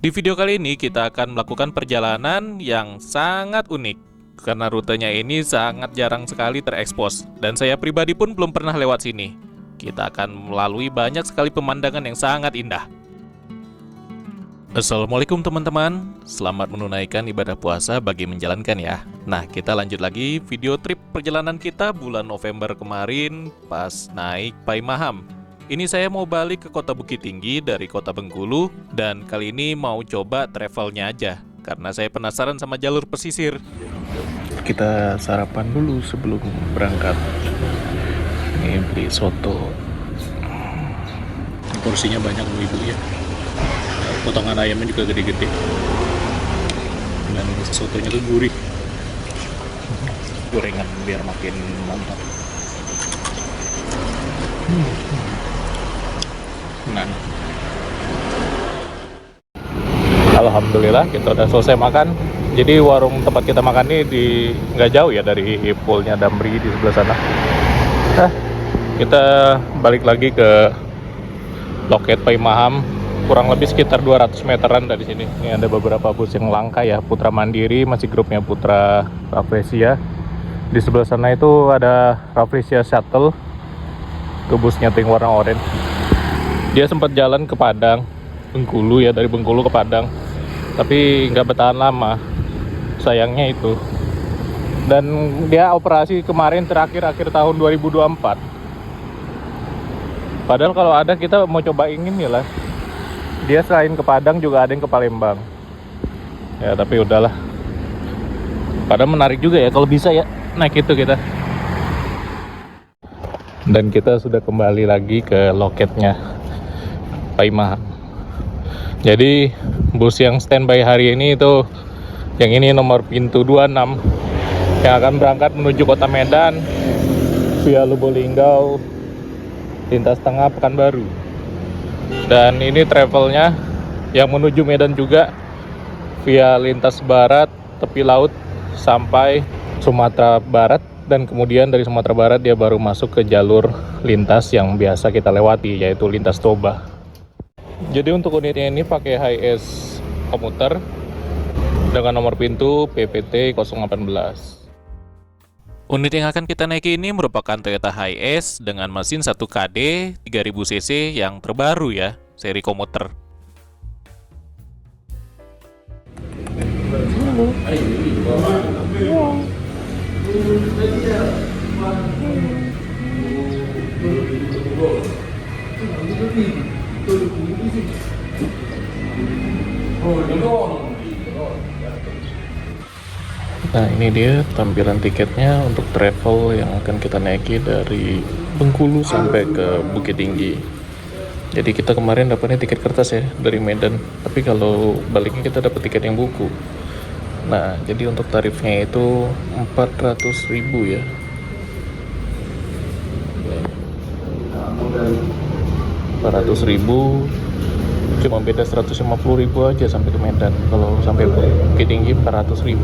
Di video kali ini kita akan melakukan perjalanan yang sangat unik karena rutenya ini sangat jarang sekali terekspos dan saya pribadi pun belum pernah lewat sini. Kita akan melalui banyak sekali pemandangan yang sangat indah. Assalamualaikum teman-teman, selamat menunaikan ibadah puasa bagi menjalankan ya. Nah, kita lanjut lagi video trip perjalanan kita bulan November kemarin pas naik Pai Maham. Ini saya mau balik ke kota Bukit Tinggi dari kota Bengkulu dan kali ini mau coba travelnya aja karena saya penasaran sama jalur pesisir. Kita sarapan dulu sebelum berangkat. Ini beli soto. Porsinya banyak ibu ya. Potongan ayamnya juga gede-gede dan sotonya tuh gurih, gorengan biar makin mantap. Nah, alhamdulillah kita udah selesai makan. Jadi warung tempat kita makan ini nggak jauh ya dari poolnya Damri di sebelah sana. Kita balik lagi ke loket Pai Maham. Kurang lebih sekitar 200 meteran dari sini. Ini ada beberapa bus yang langka ya, Putra Mandiri, masih grupnya Putra Rafflesia. Di sebelah sana itu ada Rafflesia Shuttle. Itu busnya yang warna oranye. Dia sempat jalan ke Padang, Bengkulu ya, dari Bengkulu ke Padang. Tapi nggak bertahan lama, sayangnya itu. Dan dia operasi kemarin terakhir akhir tahun 2024. Padahal kalau ada kita mau coba ingin ya lah. Dia selain ke Padang juga ada yang ke Palembang. Ya tapi udahlah. Padahal menarik juga ya kalau bisa ya naik itu kita. Dan kita sudah kembali lagi ke loketnya Pai Maham. Jadi bus yang standby hari ini itu yang ini nomor pintu 26 yang akan berangkat menuju kota Medan via Lubuk-Linggau, lintas tengah Pekanbaru. Dan ini travelnya yang menuju Medan juga via lintas barat, tepi laut sampai Sumatera Barat. Dan kemudian dari Sumatera Barat dia baru masuk ke jalur lintas yang biasa kita lewati, yaitu lintas Toba. Jadi untuk unitnya ini pakai HiAce komuter dengan nomor pintu PPT 018. Unit yang akan kita naiki ini merupakan Toyota HiAce dengan mesin 1KD 3000 cc yang terbaru ya, seri komuter. Nah ini dia tampilan tiketnya untuk travel yang akan kita naiki dari Bengkulu sampai ke Bukit Tinggi. Jadi kita kemarin dapatnya tiket kertas ya dari Medan, tapi kalau baliknya kita dapat tiket yang buku. Nah jadi untuk tarifnya itu 400.000 ya. 400.000, cuma beda 150.000 aja sampai ke Medan. Kalau sampai Bukit Tinggi 400.000.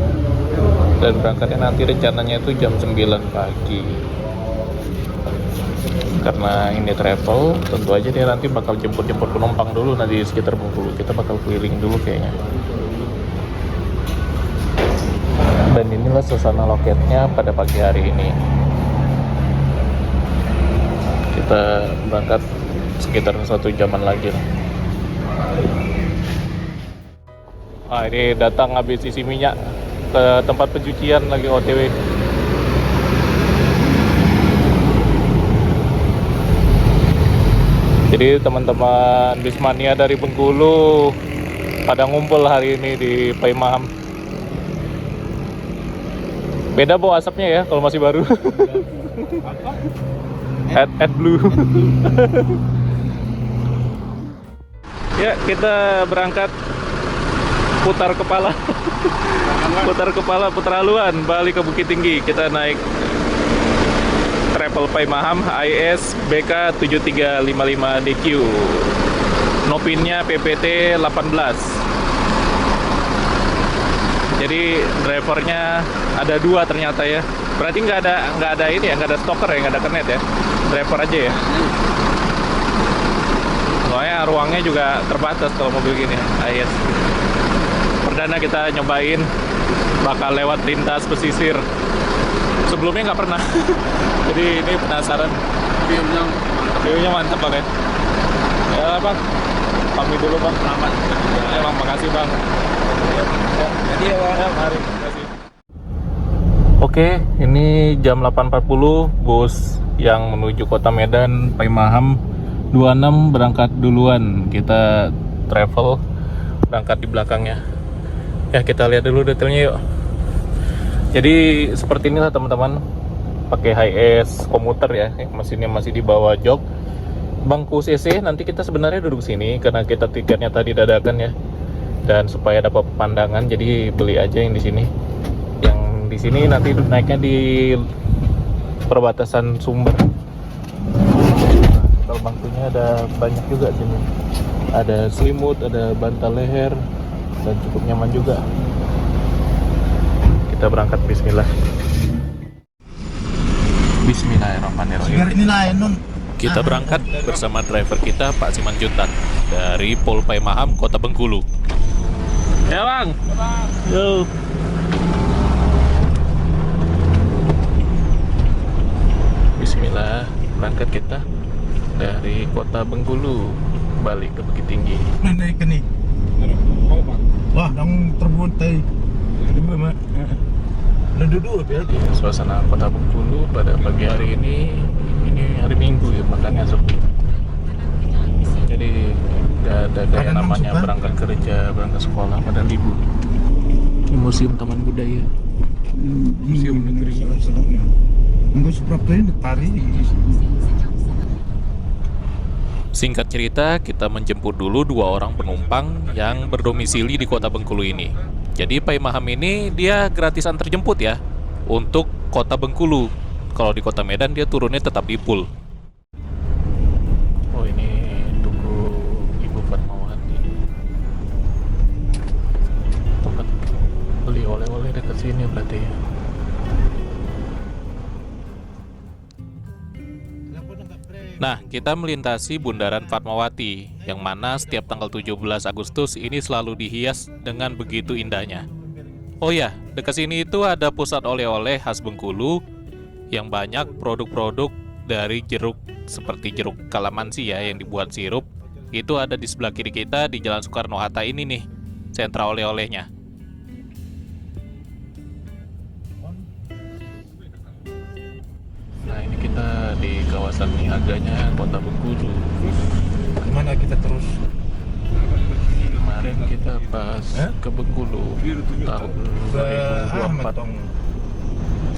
Dan berangkatnya nanti rencananya itu jam 9 pagi. Karena ini travel, tentu aja dia nanti bakal jemput-jemput penumpang dulu nanti di sekitar Bengkulu. Kita bakal keliling dulu kayaknya. Dan inilah suasana loketnya pada pagi hari ini. Kita berangkat sekitar 1 jaman lagi lah. Ini datang habis isi minyak ke tempat pencucian lagi OTW. Jadi teman-teman Bismania dari Bengkulu pada ngumpul hari ini di Pai Maham. Beda bau asapnya ya kalau masih baru. Ad blue. Ya, kita berangkat putar kepala. Putar haluan balik ke Bukit Tinggi. Kita naik travel Pai Maham HiAce BK 7355DQ. Nopinnya PPT 18. Jadi drivernya ada 2 ternyata ya. Berarti nggak ada ini ya, nggak ada stalker ya, nggak ada kernet ya. Driver aja ya. Soalnya ruangnya juga terbatas kalau mobil gini HiAce. perdana kita nyobain bakal lewat lintas pesisir. Sebelumnya nggak pernah. Jadi ini penasaran. View-nya mantap banget. Ya bang, pamit dulu bang. Selamat. Ya bang, makasih bang. Jadi ya bang, mari. Makasih. Oke, ini jam 8.40, bus yang menuju kota Medan, Paimaham 26 berangkat duluan. Kita travel berangkat di belakangnya. Ya, kita lihat dulu detailnya yuk. Jadi seperti inilah teman-teman, pakai HiAce komuter ya, mesinnya masih di bawah jok. Bangku CC nanti kita sebenarnya duduk sini karena kita tiketnya tadi dadakan ya. Dan supaya dapat pemandangan, jadi beli aja yang di sini. Yang di sini nanti naiknya di perbatasan Sumber. Nah, kalau bangkunya ada banyak juga sini. Ada selimut, ada bantal leher, dan cukup nyaman juga. Kita berangkat, bismillah. Bismillahirrahmanirrahim. Kita berangkat bersama driver kita, Pak Simanjuntak, dari Pol Paimaham, Kota Bengkulu. Ya bang. Yo. Bismillah, berangkat kita dari Kota Bengkulu balik ke Bukit Tinggi. Naik ke nih. Wah, yang terbuntai. Dua mak. Dua ya. Suasana Kota Bengkulu pada pagi hari ini hari Minggu ya, makanya sepi. Jadi nggak ada kayak namanya berangkat kerja, berangkat sekolah pada libur. Ini Museum Taman Budaya. Museum Negeri. Enggak seberapa ini tari. Singkat cerita, kita menjemput dulu 2 orang penumpang yang berdomisili di Kota Bengkulu ini. Jadi Paimaham ini dia gratis antar jemput ya untuk Kota Bengkulu. Kalau di Kota Medan dia turunnya tetap di Pul. Oh, ini Tugu Ibu Fatmawati. Tempat beli oleh-oleh dekat sini berarti ya. Nah, kita melintasi Bundaran Fatmawati, yang mana setiap tanggal 17 Agustus ini selalu dihias dengan begitu indahnya. Oh ya, dekat sini itu ada pusat oleh-oleh khas Bengkulu, yang banyak produk-produk dari jeruk, seperti jeruk kalamansi ya, yang dibuat sirup. Itu ada di sebelah kiri kita, di Jalan Soekarno-Hatta ini nih, sentra oleh-olehnya. Nah, ini kita di kawasan Niaganya, Kota Bengkulu. Kemana kita terus? Kemarin kita pas ke Bengkulu tahun 2024.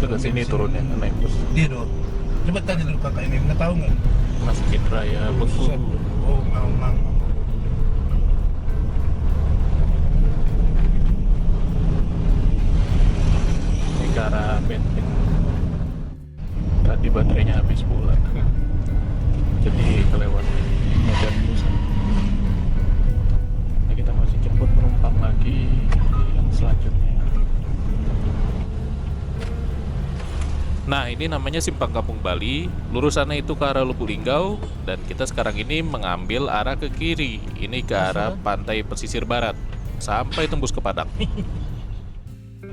Ke sini turunnya naik bus. Dia dong. Coba tanya dulu kakak ini, nggak tahu nggak? Masjid Raya Bengkulu. Oh, mau. Ini ke arah Benteng. Tadi baterainya habis pula, jadi kelewat Medan bus. Nah, kita masih jemput penumpang lagi yang selanjutnya. Nah, ini namanya Simpang Kampung Bali. Lurus sana itu ke arah Lubuk Linggau, dan kita sekarang ini mengambil arah ke kiri. Ini ke arah pantai pesisir barat sampai tembus ke Padang.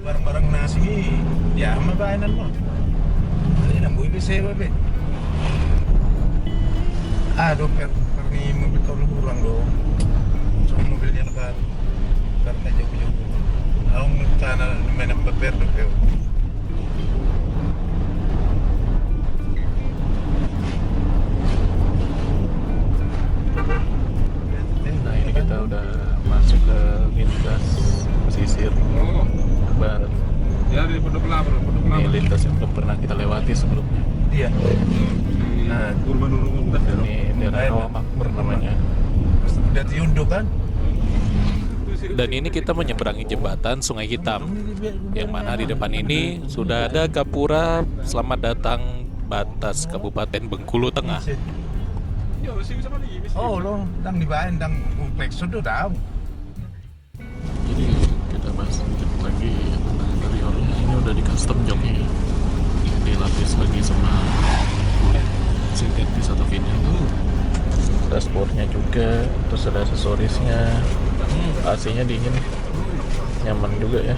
Barang-barang nasi ya sama bainan mah. Ini nambah ini saya babe. Doper karena mobil kau kurang dong. Sama mobil yang baru. Karena jauh-jauh. Aku minta main beber doper. Nah, ini kita udah masuk ke lintas pesisir barat. Ya, di Pondok Kelapa. Ini lintas yang belum pernah kita lewati sebelumnya. Iya. Nah, Kurban Nurul. Ini daerah Rawa Makmur namanya. udah diunduh kan? Dan ini kita menyeberangi jembatan Sungai Hitam, yang mana di depan ini sudah ada gapura selamat datang batas Kabupaten Bengkulu Tengah. Oh, lo dang dibain dang kompleks sudah tahu. Jadi kita bahas sedikit lagi tentang interiornya. Ini udah di custom joknya, dilapis lagi sama kulit sintetis atau vinyl. Dashboardnya juga, terus ada aksesorisnya. AC-nya dingin, nyaman juga ya.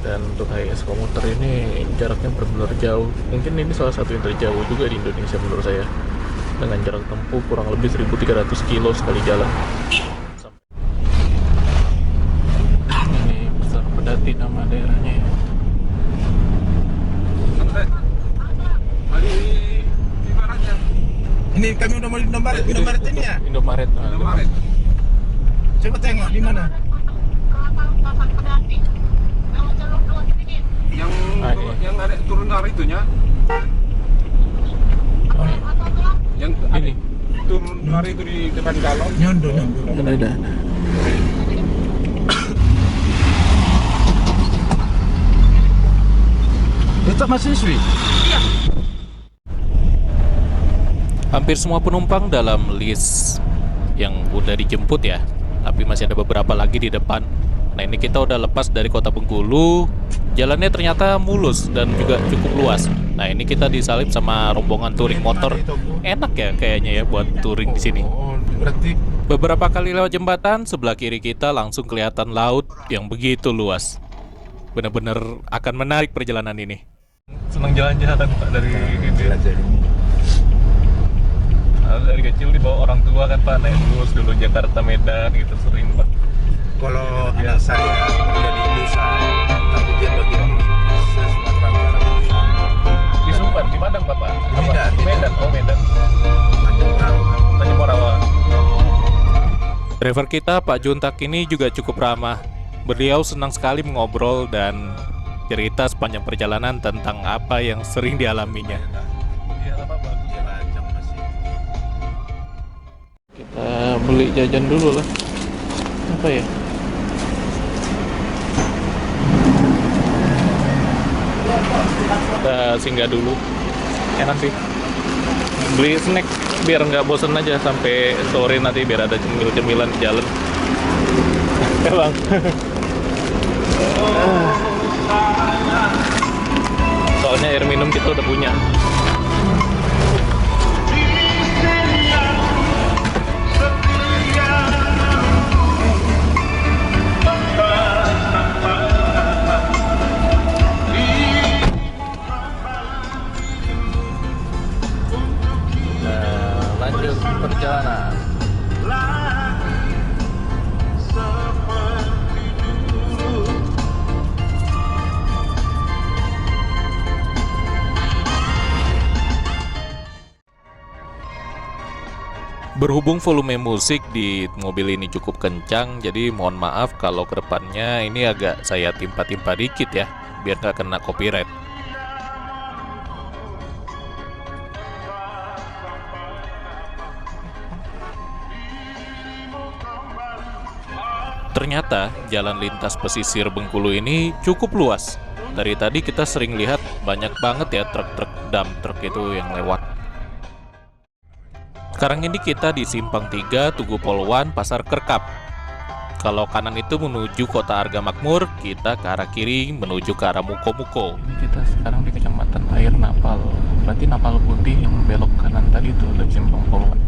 Dan untuk HIS komuter ini jaraknya benar-benar jauh. Mungkin ini salah satu yang terjauh juga di Indonesia menurut saya, dengan jarak tempuh kurang lebih 1.300 kilo sekali jalan. Ini Besar Pedati nama daerahnya ya. Di baratnya. Ini kami udah mau di Indomaret ini ya. Indomaret. Nah, Indomaret. Coba tengok di mana. Yang iya. yang ada turun dari itunya. Oh, iya. Yang Ini turun dari itu di depan galon. Nyondo. ada. Itu mahasiswi. Hampir semua penumpang dalam list yang udah dijemput ya, tapi masih ada beberapa lagi di depan. Nah, ini kita udah lepas dari kota Bengkulu. Jalannya ternyata mulus dan juga cukup luas. Nah, ini kita disalip sama rombongan touring motor. Enak ya kayaknya ya buat touring di sini. Oh, berarti Beberapa kali lewat jembatan, sebelah kiri kita langsung kelihatan laut yang begitu luas. Benar-benar akan menarik perjalanan ini. Senang jalan-jalan Pak dari belajar ini. Dari kecil dibawa orang tua kan Pak, naik bus dulu Jakarta Medan gitu sering Pak. Kalau anak saya kuliah di Nusa, tapi dia bagian Sumatera Utara Nusa. Di Sumbar, di Padang Bapak? Medan. Di Medan, oh Medan. Tanjung Morawa. Driver kita Pak Juntak ini juga cukup ramah. Beliau senang sekali mengobrol dan cerita sepanjang perjalanan tentang apa yang sering dialaminya. Kita beli jajan dulu lah. Apa ya? Kita singgah dulu. Enak sih. Beli snack biar nggak bosen aja sampai sore nanti, biar ada cemil-cemilan di jalan. Ya bang. Soalnya air minum kita udah punya. Lanjut perjalanan. Berhubung volume musik di mobil ini cukup kencang, jadi mohon maaf kalau kedepannya ini agak saya timpa-timpa dikit ya, biar nggak kena copyright. Ternyata jalan lintas pesisir Bengkulu ini cukup luas. Dari tadi kita sering lihat banyak banget ya truk-truk dump truck itu yang lewat. Sekarang ini kita di Simpang 3 Tugu Polwan Pasar Kerkap. Kalau kanan itu menuju Kota Arga Makmur, kita ke arah kiri menuju ke arah Muko-Muko. Ini kita sekarang di Kecamatan Air Napal. Berarti Napal Putih yang belok kanan tadi tuh dari Simpang Polwan.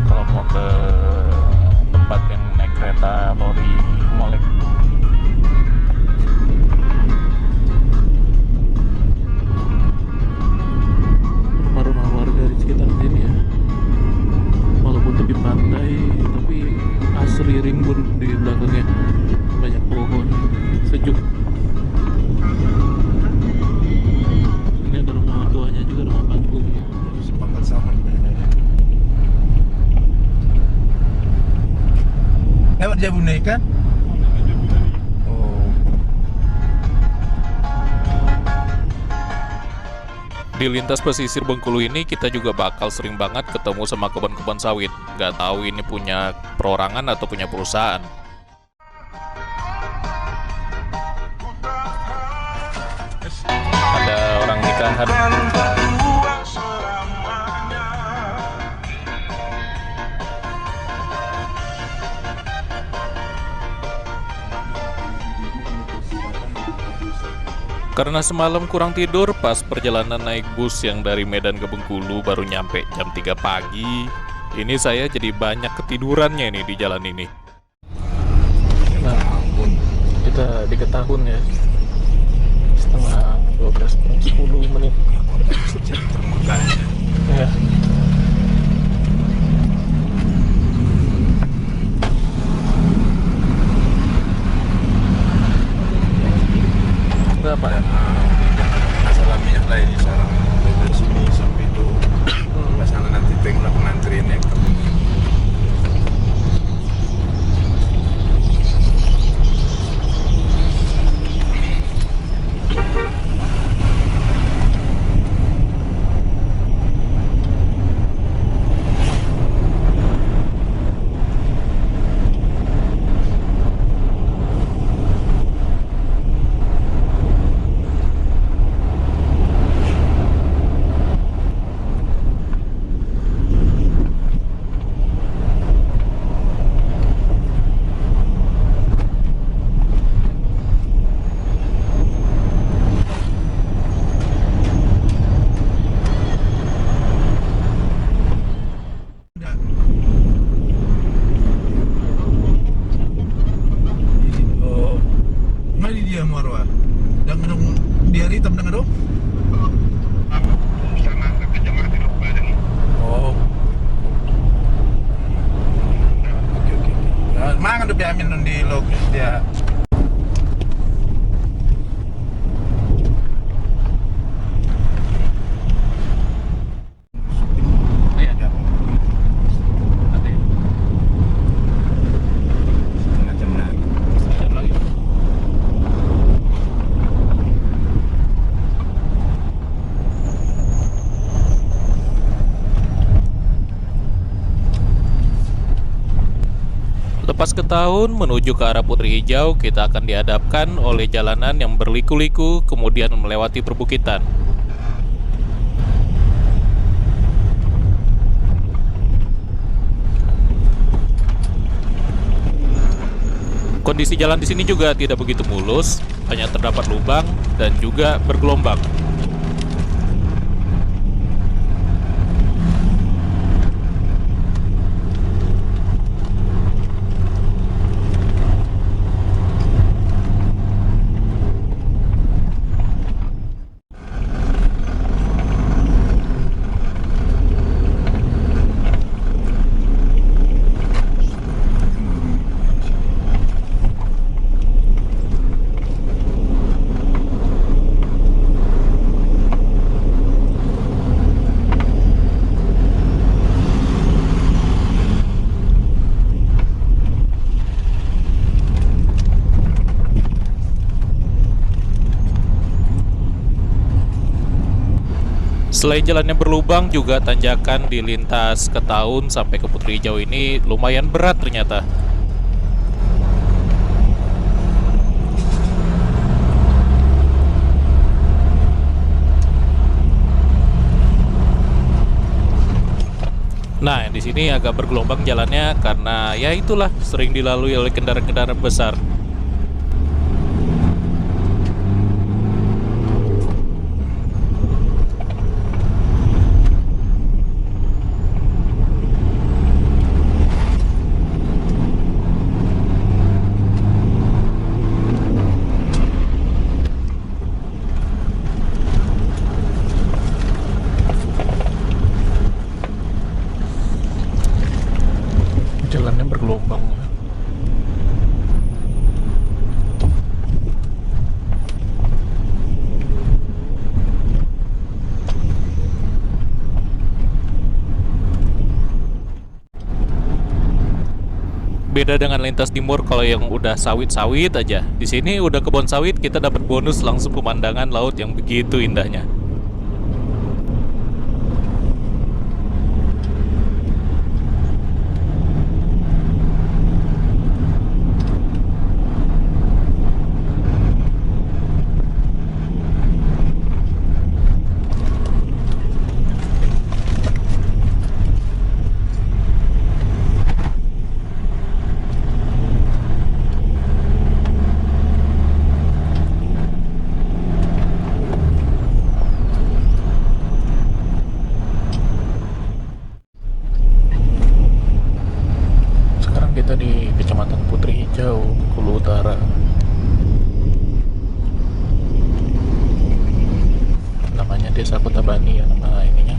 Kalau mau ke tempat yang naik kereta lori molek. Rumah-rumah warga di sekitar sini ya, walaupun tepi pantai tapi asri rimbun di belakangnya, banyak pohon, sejuk. Ini ada rumah tuanya juga, rumah panggung. Sepakat sama. Lewat Jabunai kan? Oh. Di lintas pesisir Bengkulu ini kita juga bakal sering banget ketemu sama kebun-kebun sawit. Nggak tahu ini punya perorangan atau punya perusahaan. Ada orang nikahan. Karena semalam kurang tidur, pas perjalanan naik bus yang dari Medan ke Bengkulu baru nyampe jam 3 pagi, Ini saya jadi banyak ketidurannya nih di jalan ini. Nah, kita di Ketahun ya. Setengah 12 kurang 10 menit. Ya. Berapa ya? Masalah minyak lah ini sekarang dari sini sampai itu sana nanti tengok pengantrian ya. Mari dia Marwah. Dan dia hitam dengan dong. Oh. Oke oke. Mangan udah biamin di logis dia. Lepas Ketahun menuju ke arah Putri Hijau, kita akan dihadapkan oleh jalanan yang berliku-liku kemudian melewati perbukitan. Kondisi jalan di sini juga tidak begitu mulus, hanya terdapat lubang dan juga bergelombang. Selain jalannya berlubang, juga tanjakan di lintas Ketahun sampai ke Putri Hijau ini lumayan berat ternyata. Nah, di sini agak bergelombang jalannya karena ya itulah sering dilalui oleh kendaraan-kendaraan besar. Jalannya bergelombang. Beda dengan lintas timur, kalau yang udah sawit-sawit aja. Di sini udah kebun sawit, kita dapat bonus langsung pemandangan laut yang begitu indahnya. kita di Kecamatan Putri Hijau, Bengkulu Utara. Namanya Desa Kota Bani ya nama ininya.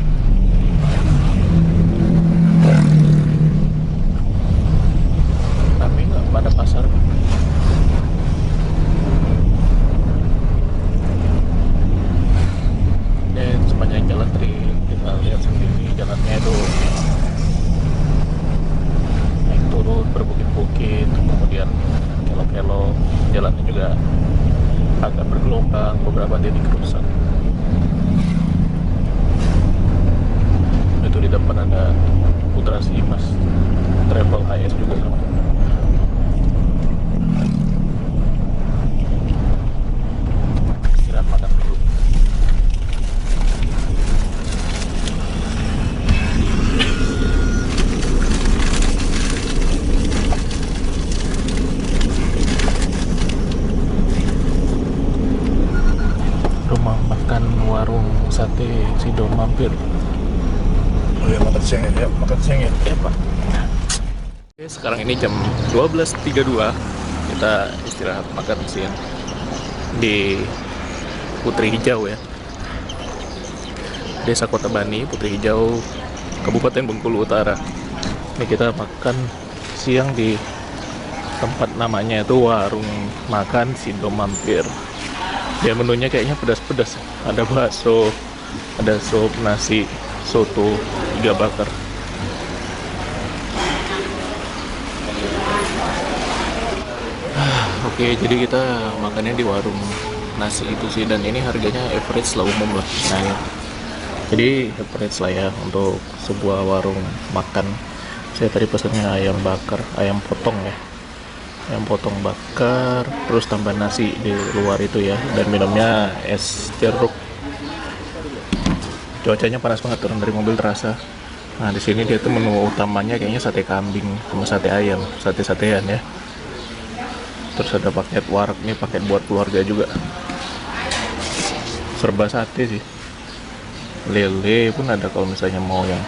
Tapi nggak pada pasar. Dan sepanjang jalan tadi kita lihat sendiri jalannya itu naik turun berbukit-bukit, kemudian kelok-kelok, jalannya juga agak bergelombang, beberapa titik rusak. Itu di depan ada Putra Simas Travel HS juga sama. Istirahat makan dulu. Rumah makan warung sate Sido mampir. Oh ya, makan siang ya, makan siang ya. Ya Pak. Oke, sekarang ini jam 12.32. Kita istirahat makan siang di Putri Hijau ya. Desa Kota Bani, Putri Hijau, Kabupaten Bengkulu Utara. Ini kita makan siang di tempat namanya itu Warung Makan Sido Mampir. Ya menunya kayaknya pedas-pedas. Ada bakso, ada sup, nasi, soto, iga bakar. Oke, jadi kita makannya di warung nasi itu sih, dan ini harganya average lah, umum lah. Nah, ya. Jadi average lah ya untuk sebuah warung makan. Saya tadi pesannya ayam bakar, ayam potong ya. Ayam potong bakar, terus tambah nasi di luar itu ya, dan minumnya es jeruk. Cuacanya panas banget, turun dari mobil terasa. Nah di sini dia tuh menu utamanya kayaknya sate kambing sama sate ayam, sate-satean ya. Terus ada paket warak nih, paket buat keluarga juga. Serba sate sih. Lele pun ada kalau misalnya mau yang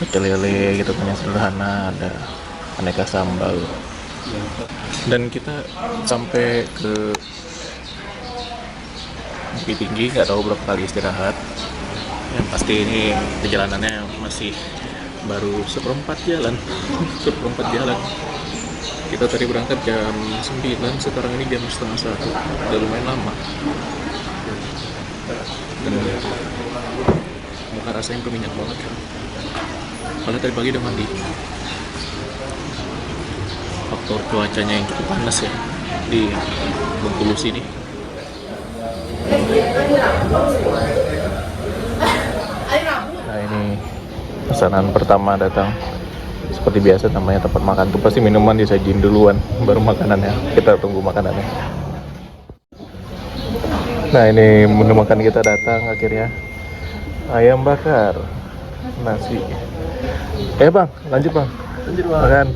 pecel lele gitu kan yang sederhana, ada aneka sambal. Dan kita sampai ke Bukit Tinggi, nggak tahu berapa kali istirahat. Yang pasti ini perjalanannya masih baru seperempat jalan. Seperempat jalan. Kita tadi berangkat jam 9, sekarang ini jam setengah 1. Udah lumayan lama. Dan muka rasanya berminyak banget kan. Padahal tadi pagi udah mandi. Faktor cuacanya yang cukup panas ya di Bengkulu sini. Nah ini pesanan pertama datang. Seperti biasa namanya tempat makan tuh pasti minuman disajin duluan, baru makanannya. Kita tunggu makanannya. Nah ini menu makan kita datang akhirnya. Ayam bakar, nasi. Bang, lanjut bang. Lanjut bang. Makan.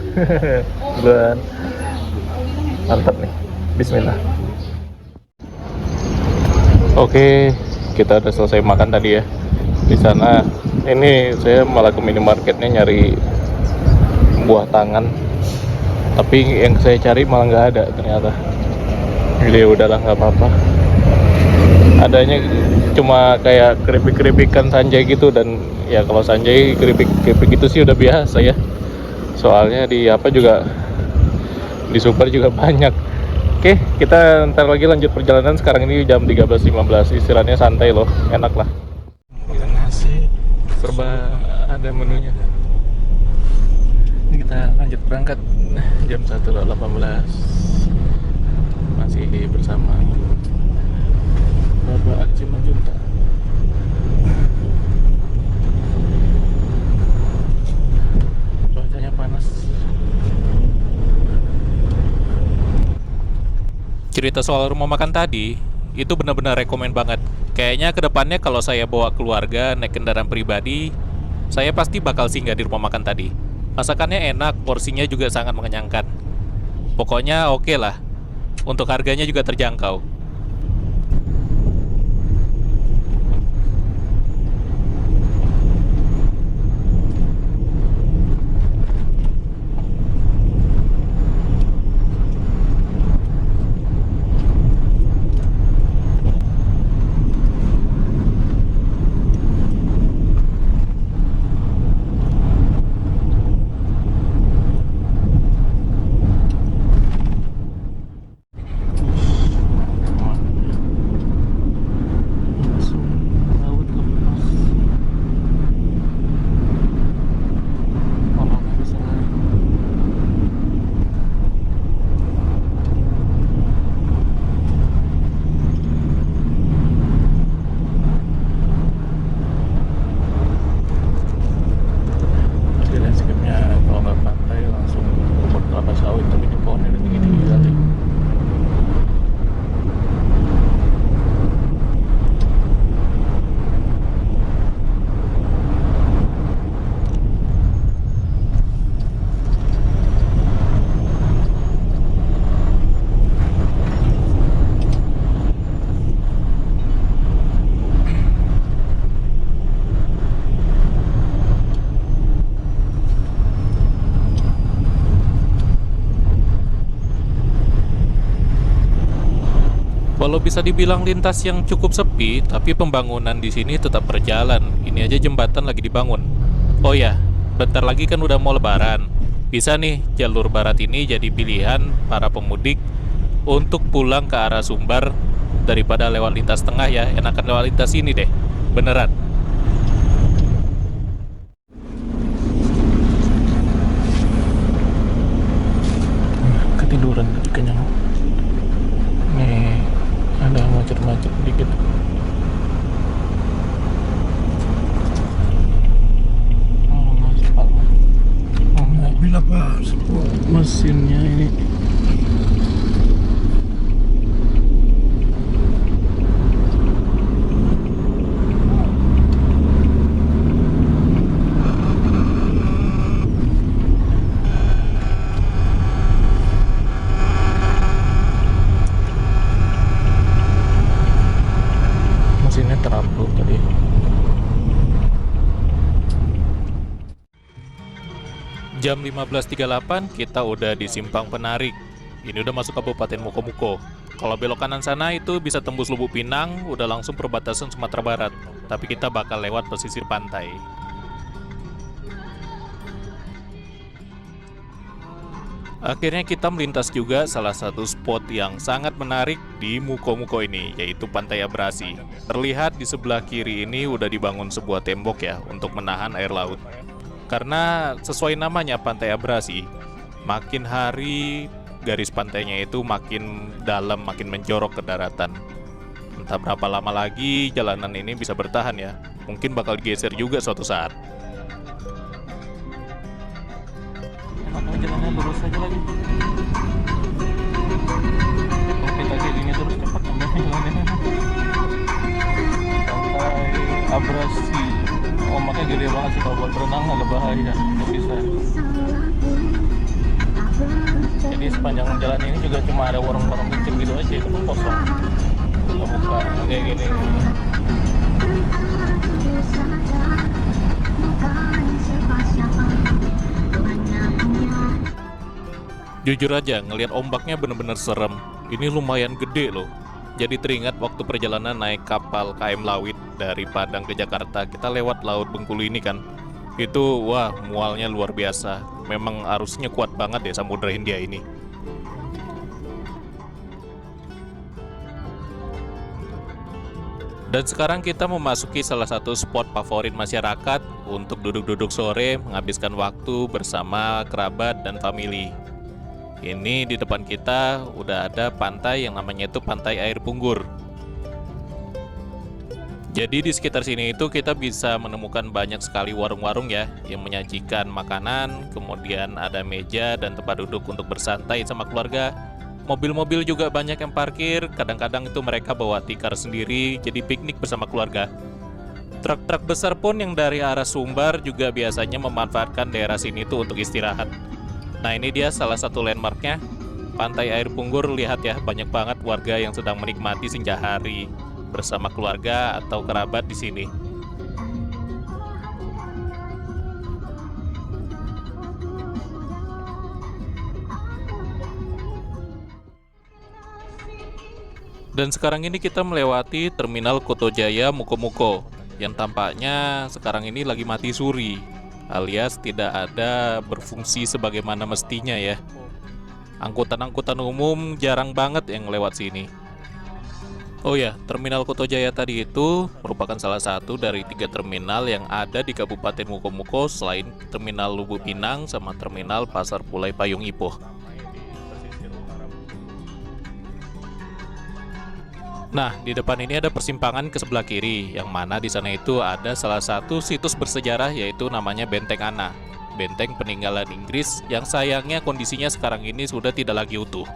Duluan. Mantap nih. Bismillah. Oke, kita udah selesai makan tadi ya. Di sana ini saya malah ke minimarketnya nyari buah tangan, tapi yang saya cari malah nggak ada ternyata. Jadi udahlah, nggak apa-apa. Adanya cuma kayak keripik-keripikan Sanjay gitu, dan ya kalau Sanjay keripik-keripik itu sih udah biasa ya. Soalnya di apa juga di super juga banyak. Oke, kita ntar lagi lanjut perjalanan. Sekarang ini jam 13.15, istirahatnya santai loh, enak lah. Nasi serba ada menunya. Ini kita lanjut berangkat jam 1.18. Masih bersama Bapak Aceh Manjunta. Cuacanya panas. Cerita soal rumah makan tadi itu benar-benar rekomen banget. Kayaknya kedepannya kalau saya bawa keluarga naik kendaraan pribadi, saya pasti bakal singgah di rumah makan tadi. Masakannya enak, porsinya juga sangat mengenyangkan. Pokoknya oke lah. Untuk harganya juga terjangkau. Walau bisa dibilang lintas yang cukup sepi, tapi pembangunan di sini tetap berjalan. Ini aja jembatan lagi dibangun. Oh ya, bentar lagi kan udah mau lebaran. Bisa nih jalur barat ini jadi pilihan para pemudik untuk pulang ke arah Sumbar daripada lewat lintas tengah ya. Enakan lewat lintas ini deh. Beneran. Ketiduran tadi kenyang. Nih, ada macet-macet dikit. Mobil apa? Mesinnya ini. Mesinnya terapung tadi. Jam 15.38 kita udah di Simpang Penarik. Ini udah masuk Kabupaten Mukomuko. Kalau belok kanan sana itu bisa tembus Lubuk Pinang, udah langsung perbatasan Sumatera Barat. Tapi kita bakal lewat pesisir pantai. Akhirnya kita melintas juga salah satu spot yang sangat menarik di Mukomuko ini, yaitu Pantai Abrasi. Terlihat di sebelah kiri ini udah dibangun sebuah tembok ya untuk menahan air laut. Karena sesuai namanya Pantai Abrasi, makin hari garis pantainya itu makin dalam, makin menjorok ke daratan. Entah berapa lama lagi jalanan ini bisa bertahan ya. Mungkin bakal digeser juga suatu saat. Enak jalannya lurus aja lagi. Kalau kita kayak gini terus cepat jalannya. Pantai Abrasi. Ombaknya gede banget sih, kalau buat berenang agak bahaya, nggak bisa. Jadi sepanjang jalan ini juga cuma ada warung-warung kecil gitu aja, itu pun kosong. Buka kayak gini. Jujur aja, ngelihat ombaknya bener-bener serem. Ini lumayan gede loh. Jadi teringat waktu perjalanan naik kapal KM Lawit dari Padang ke Jakarta, kita lewat Laut Bengkulu ini kan. Itu wah, mualnya luar biasa. Memang arusnya kuat banget ya Samudra Hindia ini. Dan sekarang kita memasuki salah satu spot favorit masyarakat untuk duduk-duduk sore, menghabiskan waktu bersama kerabat dan famili. Ini di depan kita udah ada pantai yang namanya itu Pantai Air Punggur. Jadi di sekitar sini itu kita bisa menemukan banyak sekali warung-warung ya yang menyajikan makanan, kemudian ada meja dan tempat duduk untuk bersantai sama keluarga. Mobil-mobil juga banyak yang parkir, kadang-kadang itu mereka bawa tikar sendiri jadi piknik bersama keluarga. Truk-truk besar pun yang dari arah Sumbar juga biasanya memanfaatkan daerah sini tuh untuk istirahat. Nah ini dia salah satu landmarknya, Pantai Air Punggur. Lihat ya, banyak banget warga yang sedang menikmati senja hari bersama keluarga atau kerabat di sini. Dan sekarang ini kita melewati Terminal Kotojaya Mukomuko yang tampaknya sekarang ini lagi mati suri, alias tidak ada berfungsi sebagaimana mestinya ya. Angkutan-angkutan umum jarang banget yang lewat sini. Oh ya, Terminal Kotojaya tadi itu merupakan salah satu dari 3 terminal yang ada di Kabupaten Mukomuko selain Terminal Lubuk Pinang sama Terminal Pasar Pulai Payung Ipoh. Nah, di depan ini ada persimpangan ke sebelah kiri, yang mana di sana itu ada salah satu situs bersejarah yaitu namanya Benteng Anna. Benteng peninggalan Inggris yang sayangnya kondisinya sekarang ini sudah tidak lagi utuh.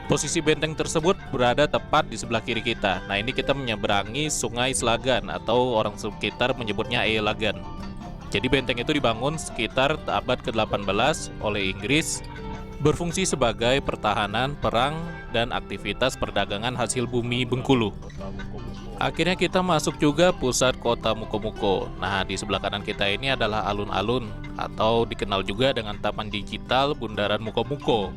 Posisi benteng tersebut berada tepat di sebelah kiri kita. Nah, ini kita menyeberangi Sungai Slagan atau orang sekitar menyebutnya Eelagan. Jadi benteng itu dibangun sekitar abad ke-18 oleh Inggris, berfungsi sebagai pertahanan, perang, dan aktivitas perdagangan hasil bumi Bengkulu. Akhirnya kita masuk juga pusat kota Mukomuko. Nah, di sebelah kanan kita ini adalah alun-alun atau dikenal juga dengan Taman Digital Bundaran Mukomuko.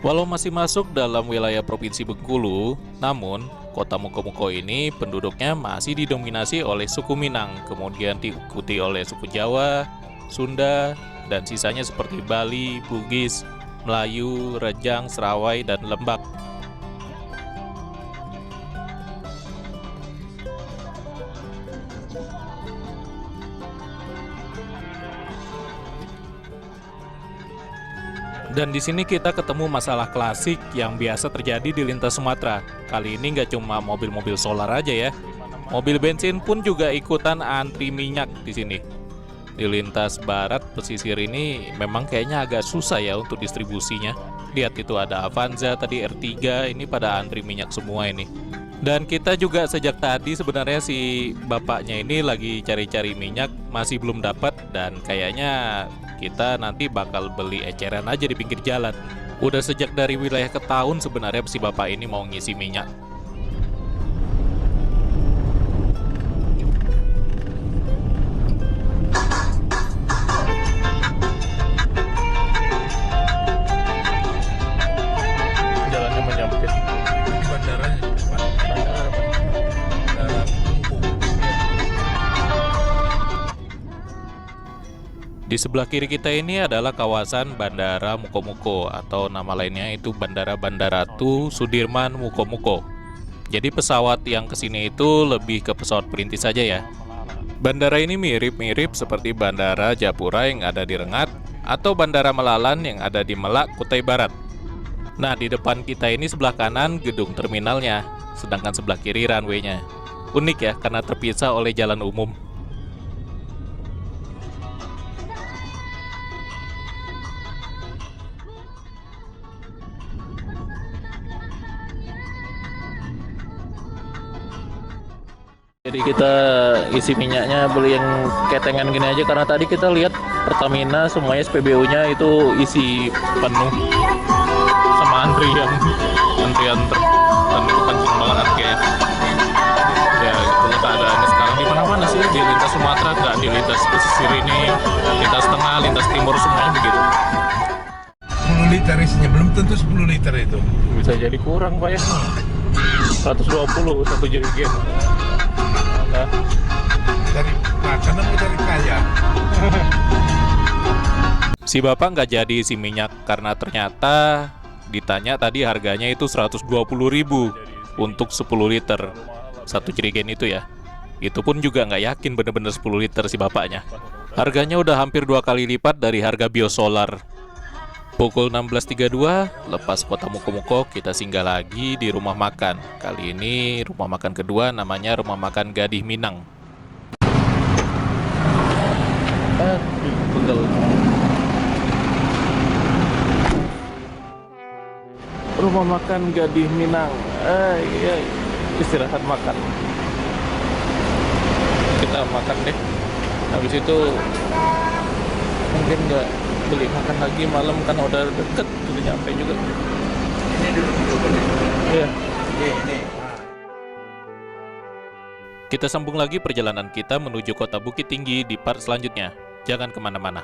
Walau masih masuk dalam wilayah Provinsi Bengkulu, namun kota Mukomuko ini penduduknya masih didominasi oleh suku Minang, kemudian diikuti oleh suku Jawa, Sunda, dan sisanya seperti Bali, Bugis, Melayu, Rejang, Serawai, dan Lembak. Dan di sini kita ketemu masalah klasik yang biasa terjadi di lintas Sumatera. Kali ini nggak cuma mobil-mobil solar aja ya. Mobil bensin pun juga ikutan antri minyak di sini. Di lintas barat pesisir ini memang kayaknya agak susah ya untuk distribusinya. Lihat itu ada Avanza, tadi R3, ini pada antri minyak semua ini. Dan kita juga sejak tadi sebenarnya si bapaknya ini lagi cari-cari minyak, masih belum dapat dan kayaknya kita nanti bakal beli eceran aja di pinggir jalan. Udah sejak dari wilayah Ketaun sebenarnya si bapak ini mau ngisi minyak. Jalannya menyempit. Di bandaranya, Pak. Bandara Tumpuk. Di sebelah kiri kita ini adalah kawasan Bandara Mukomuko atau nama lainnya itu Bandara Bandaratu Sudirman Mukomuko. Jadi pesawat yang kesini itu lebih ke pesawat perintis saja ya. Bandara ini mirip-mirip seperti Bandara Japura yang ada di Rengat atau Bandara Melalan yang ada di Melak, Kutai Barat. Nah, di depan kita ini sebelah kanan gedung terminalnya, sedangkan sebelah kiri runway-nya. Unik ya, karena terpisah oleh jalan umum. Jadi kita isi minyaknya beli yang ketengan gini aja karena tadi kita lihat Pertamina semuanya SPBU-nya itu isi penuh sama antrian dan itu kenceng banget kayak ya gitu keadaannya sekarang di mana-mana sih di lintas Sumatera, nggak di lintas pesisir ini, lintas tengah, lintas timur semuanya begitu. 10 liter isinya, belum tentu 10 liter itu. Bisa jadi kurang Pak ya, 120 satu jerigen. Nah, Dari makanan atau dari kaya? si bapak nggak jadi isi minyak karena ternyata ditanya tadi harganya itu 120.000 untuk 10 liter satu jerigen itu ya. Itu pun juga nggak yakin bener-bener 10 liter si bapaknya. Harganya udah hampir 2 kali lipat dari harga biosolar. Pukul 16.32, lepas kota Mukomuko, kita singgah lagi di rumah makan. Kali ini rumah makan kedua namanya Rumah Makan Gadih Minang. Pegel. Rumah Makan Gadih Minang. Iya, istirahat makan. Kita makan deh. Habis itu mungkin nggak beli makan lagi malam kan udah deket, udah nyampe juga. Ini dulu. Iya. Ini. Kita sambung lagi perjalanan kita menuju kota Bukit Tinggi di part selanjutnya. Jangan kemana-mana.